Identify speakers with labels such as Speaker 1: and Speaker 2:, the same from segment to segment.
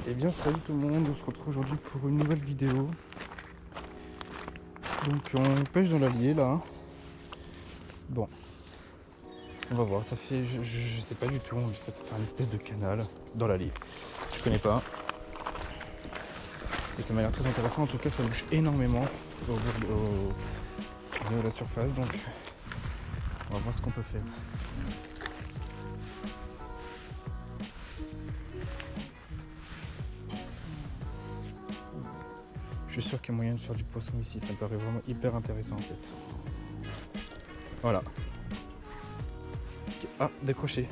Speaker 1: Eh bien salut tout le monde, on se retrouve aujourd'hui pour une nouvelle vidéo. Donc on pêche dans l'Allier là. Bon, on va voir, ça fait, je sais pas du tout, on fait ça fait un espèce de canal dans l'Allier. Je connais pas. Et ça m'a l'air très intéressant, en tout cas ça bouge énormément au niveau de la surface, donc on va voir ce qu'on peut faire. Je suis sûr qu'il y a moyen de faire du poisson ici, ça me paraît vraiment hyper intéressant en fait. Voilà. Ah, décroché.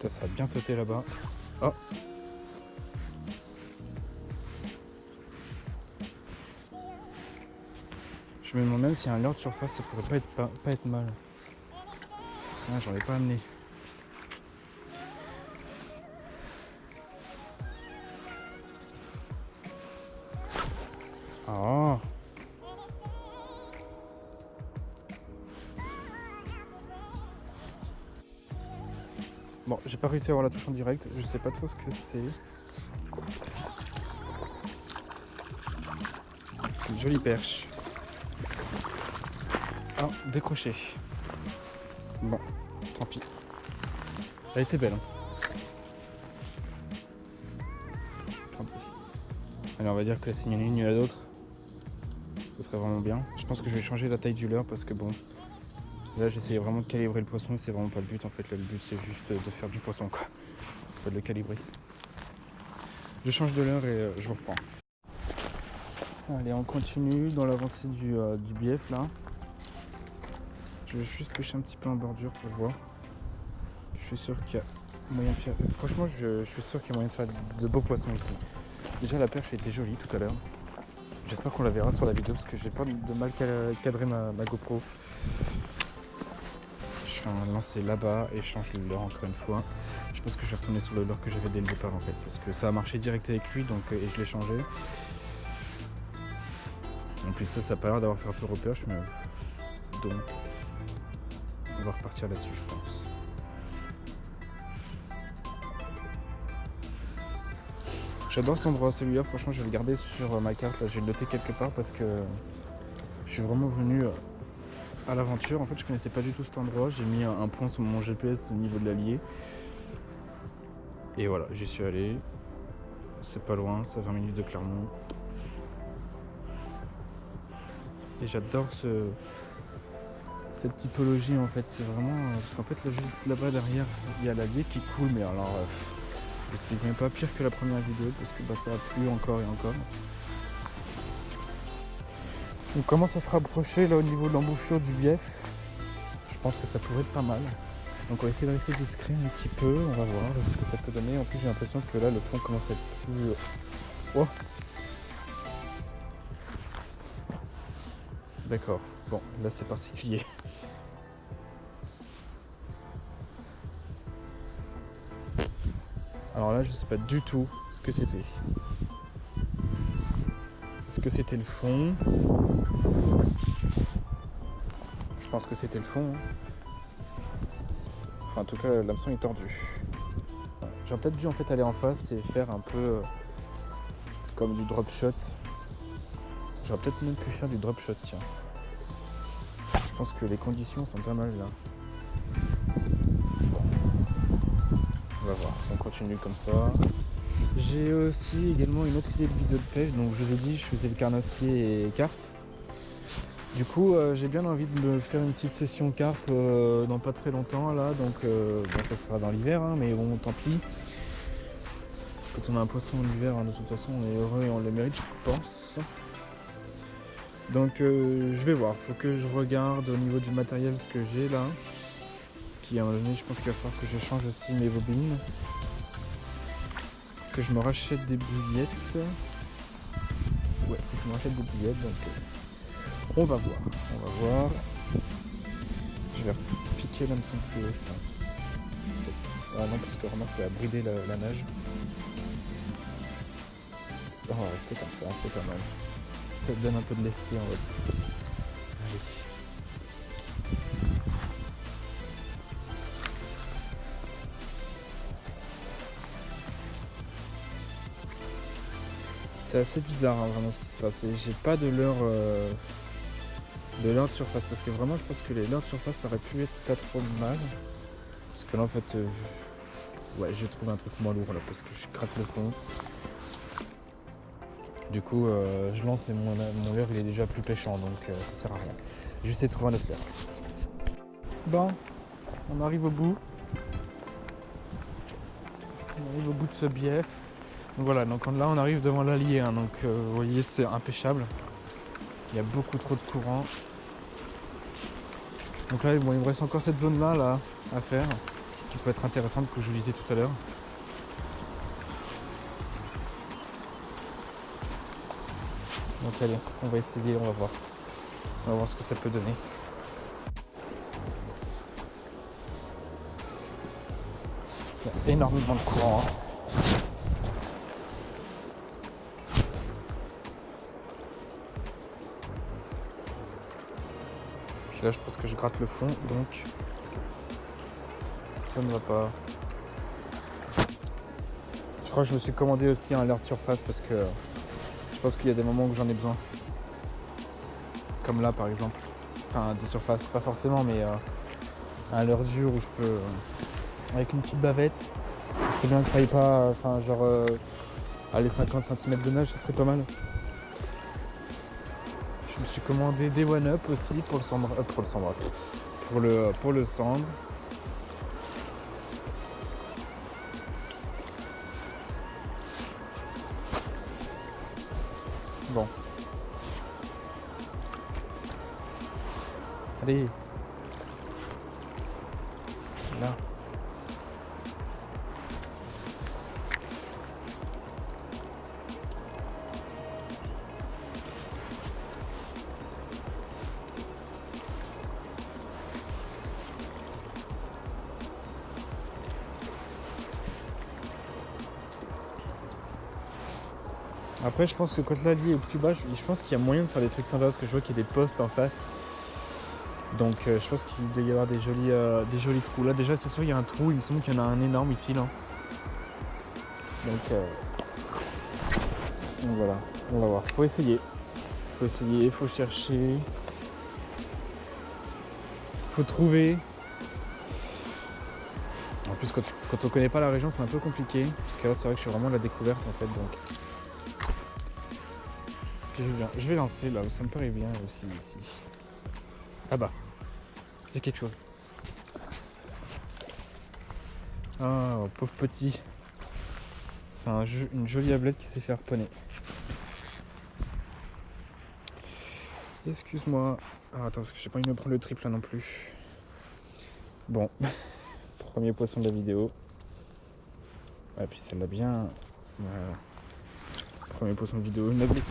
Speaker 1: Ça a bien sauté là-bas. Oh. Je me demande même si un leurre de surface ça pourrait pas être mal. Ah, j'en ai pas amené. Oh. Bon, j'ai pas réussi à avoir la touche en direct, je sais pas trop ce que c'est. C'est une jolie perche. Ah, décroché. Bon, tant pis. Elle était belle. Hein. Tant pis. Alors on va dire que s'il y en a une, il y en a d'autres. Ça serait vraiment bien. Je pense que je vais changer la taille du leurre parce que bon. Là j'essayais vraiment de calibrer le poisson et c'est vraiment pas le but en fait. Là, le but c'est juste de faire du poisson quoi. C'est pas de le calibrer. Je change de leurre et je vous reprends. Allez, on continue dans l'avancée du bief là. Je vais juste pêcher un petit peu en bordure pour voir. Je suis sûr qu'il y a moyen de faire. Franchement, je suis sûr qu'il y a moyen de faire de beaux poissons ici. Déjà, la perche était jolie tout à l'heure. J'espère qu'on la verra sur la vidéo parce que j'ai pas de mal cadrer ma GoPro. Je fais un lancer là-bas et je change le leurre encore une fois. Je pense que je vais retourner sur le leurre que j'avais dès le départ en fait parce que ça a marché direct avec lui donc et je l'ai changé. En plus ça a pas l'air d'avoir fait un peu repêche mais donc on va repartir là-dessus je pense. J'adore cet endroit, celui-là, franchement je vais le garder sur ma carte, là j'ai noté quelque part parce que je suis vraiment venu à l'aventure. En fait je connaissais pas du tout cet endroit, j'ai mis un point sur mon GPS au niveau de l'Allier. Et voilà, j'y suis allé, c'est pas loin, c'est à 20 minutes de Clermont. Et j'adore cette typologie en fait, c'est vraiment... Parce qu'en fait là-bas derrière il y a l'Allier qui coule, mais alors... j'explique même pas, pire que la première vidéo parce que ça a plu encore et encore. On commence à se rapprocher là au niveau de l'embouchure du bief. Je pense que ça pourrait être pas mal. Donc on va essayer de rester discret un petit peu, on va voir ce que ça peut donner. En plus j'ai l'impression que là le fond commence à être plus... Oh. D'accord, bon là c'est particulier. Alors là je sais pas du tout ce que c'était. Est-ce que c'était le fond? Je pense que c'était le fond. Enfin en tout cas l'hameçon est tordu. J'aurais peut-être dû en fait aller en face et faire un peu comme du drop shot. J'aurais peut-être même pu faire du drop shot tiens. Je pense que les conditions sont pas mal là. On va voir, on continue comme ça. J'ai aussi également une autre idée de vidéo de pêche, donc je vous ai dit je faisais le carnassier et carpe. Du coup j'ai bien envie de me faire une petite session carpe dans pas très longtemps là, donc bon, ça sera dans l'hiver hein, mais bon tant pis. Quand on a un poisson en hiver, hein, de toute façon on est heureux et on le mérite je pense. Donc je vais voir, faut que je regarde au niveau du matériel ce que j'ai là. Parce qu'à un moment donné, je pense qu'il va falloir que je change aussi mes bobines. Que je me rachète des bouillettes. Ouais, faut que je me rachète des bouillettes, donc on va voir. On va voir. Je vais piquer l'hameçon plus haut, je pense. Ah non, parce que remarque, ça va brider la nage. On va rester comme ça, c'est pas mal. Ça te donne un peu de lesté en fait. Allez. C'est assez bizarre hein, vraiment ce qui se passe. Et j'ai pas de leurre de surface parce que vraiment je pense que les leurres de surface ça aurait pu être pas trop mal. Parce que là en fait ouais j'ai trouvé un truc moins lourd là parce que je gratte le fond. Du coup je lance et mon leurre il est déjà plus pêchant donc ça sert à rien. Je vais essayer de trouver un autre leurre. Bon, on arrive au bout. On arrive au bout de ce bief. Donc voilà, donc là on arrive devant l'allier, hein, donc vous voyez c'est impêchable. Il y a beaucoup trop de courant. Donc là bon, il me reste encore cette zone là à faire, qui peut être intéressante que je vous disais tout à l'heure. Donc allez, on va essayer, on va voir. On va voir ce que ça peut donner. Il y a énormément de courant. Hein. Puis là je pense que je gratte le fond, donc ça ne va pas. Je crois que je me suis commandé aussi un leurre de surface parce que je pense qu'il y a des moments où j'en ai besoin. Comme là par exemple. Enfin de surface, pas forcément, mais un leurre dur où je peux. Avec une petite bavette. Ça serait bien que ça aille pas. Enfin genre allez 50 cm de nage, ça serait pas mal. Je me suis commandé des One Up aussi pour le cendre. Pour le cendre. Bon. Allez. Là. Après je pense que quand l'allié est plus bas, je pense qu'il y a moyen de faire des trucs sympas parce que je vois qu'il y a des postes en face. Donc je pense qu'il doit y avoir des jolis trous. Là déjà c'est sûr il y a un trou, il me semble qu'il y en a un énorme ici là. Donc voilà, on va voir. Faut essayer, faut chercher, faut trouver. En plus quand on connaît pas la région c'est un peu compliqué. Parce que là c'est vrai que je suis vraiment à la découverte en fait donc. Je vais lancer là où ça me paraît bien aussi ici. Ah bah, il y a quelque chose. Ah, pauvre petit. C'est une jolie ablette qui s'est fait harponner. Excuse-moi. Ah, attends, parce que j'ai pas envie de me prendre le triple là non plus. Bon, premier poisson de la vidéo. Et puis celle-là bien. Voilà. Premier poisson de vidéo, une ablette.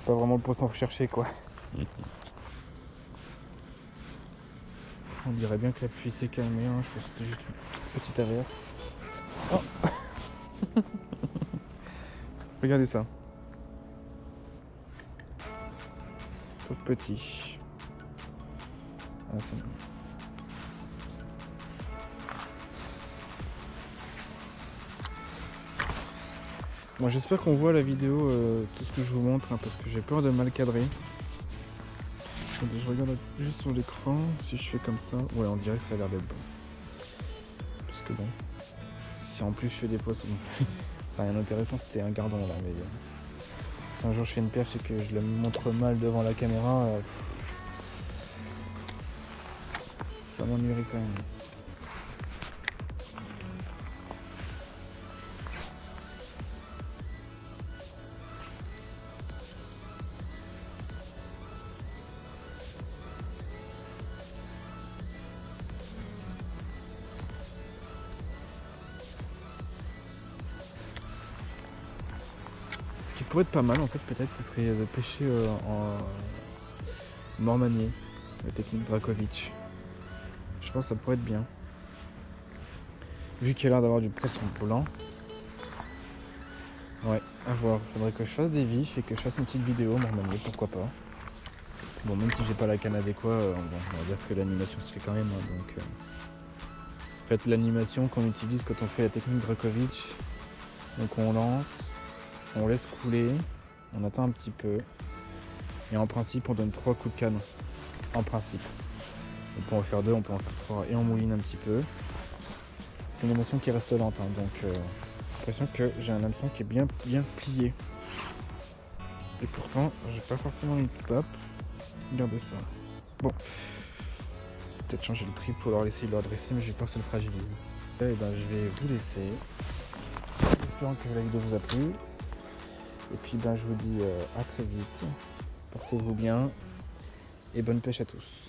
Speaker 1: Pas vraiment le poisson recherché quoi. On dirait bien que la pluie s'est calmée, hein. Je pense que c'était juste une petite averse. Oh. Regardez ça. Tout petit. Ah, c'est... Bon, j'espère qu'on voit la vidéo, tout ce que je vous montre, hein, parce que j'ai peur de mal cadrer. Attendez, je regarde juste sur l'écran, si je fais comme ça, ouais on dirait que ça a l'air d'être bon. Parce que bon, si en plus je fais des poissons, c'est rien d'intéressant, c'était un gardon là, mais si un jour je fais une perche et que je la montre mal devant la caméra, ça m'ennuierait quand même. pourrait être pas mal en fait, peut-être, ce serait de pêcher en Mormanier, la technique Dracovic. Je pense que ça pourrait être bien. Vu qu'il y a l'air d'avoir du poisson blanc. Ouais, à voir. Faudrait que je fasse des vifs et que je fasse une petite vidéo Mormanier, pourquoi pas. Bon, même si j'ai pas la canne adéquate, bon, on va dire que l'animation se fait quand même. Hein, donc, en fait, l'animation qu'on utilise quand on fait la technique Dracovic, donc on lance, on laisse couler, on attend un petit peu, et en principe, on donne 3 coups de canon. En principe. On peut en faire 2, on peut en faire 3, et on mouline un petit peu. C'est une animation qui reste lente, hein, donc j'ai l'impression que j'ai un hameçon qui est bien plié. Et pourtant, j'ai pas forcément une top. Regardez ça. Bon. Peut-être changer le trip pour leur laisser le redresser, mais j'ai peur que ça le fragilise. Et ben, je vais vous laisser. Espérant que la vidéo vous a plu. Et puis ben, je vous dis à très vite. Portez-vous bien. Et bonne pêche à tous.